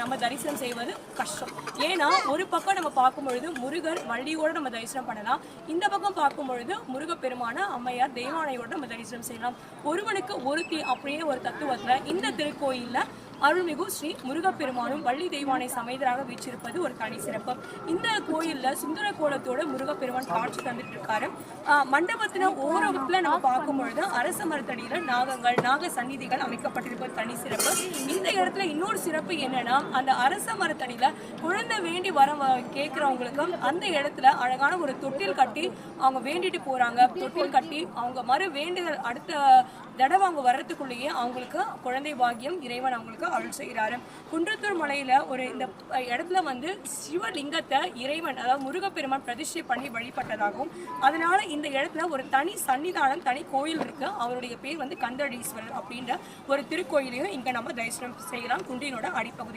நம்ம தரிசனம் செய்வது கஷ்டம். ஏன்னா ஒரு பக்கம் நம்ம பார்க்கும் பொழுது முருகர் வள்ளியோடு நம்ம தரிசனம் பண்ணலாம், இந்த பக்கம் பார்க்கும் பொழுது முருகப்பெருமான அம்மையார் தெய்வானையோடு நம்ம தரிசனம் செய்யலாம். ஒருவனுக்கு ஒருத்தி அப்படியே ஒரு தத்துவத்தில் இந்த திருக்கோயிலில் அருள்மிகு ஸ்ரீ முருகப்பெருமானும் வள்ளி தெய்வானை சமேதராக வீற்றிருப்பது ஒரு தனி சிறப்பு. இந்த கோயிலில் சுந்தர கோலத்தோட முருகப்பெருமான் காட்சி தந்துட்டு இருக்காரு. மண்டபத்தில் ஓரத்தில் நம்ம பார்க்கும் பொழுது அரச மரத்தடியில் நாகங்கள் நாக சந்நிதிகள் அமைக்கப்பட்டிருப்பது தனி சிறப்பு. இந்த இடத்துல இன்னொரு சிறப்பு என்னன்னா, அந்த அரச மரத்தடியில் குழந்தை வேண்டி வர கேட்குறவங்களுக்கு அந்த இடத்துல அழகான ஒரு தொட்டில் கட்டி அவங்க வேண்டிட்டு போறாங்க. தொட்டில் கட்டி அவங்க மறு வேண்டுதல் அடுத்த தடவை அவங்க வர்றதுக்குள்ளேயே அவங்களுக்கு குழந்தை பாக்கியம் இறைவன் அவங்களுக்கு அருள் செய்கிறாரு. குன்றத்தூர் மலையில ஒரு இந்த இடத்துல வந்து சிவலிங்கத்தை இறைவன் அதாவது முருகப்பெருமான் பிரதிஷ்டை பண்ணி வழிபட்டதாகவும், அதனால இந்த இடத்துல ஒரு தனி சன்னிதானம் தனி கோயில் இருக்கு. அவருடைய பேர் வந்து கந்தடீஸ்வரர் அப்படின்ற ஒரு திருக்கோயிலையும் இங்க நம்ம தரிசனம் செய்யலாம் குன்றினோட அடிப்பகுதி.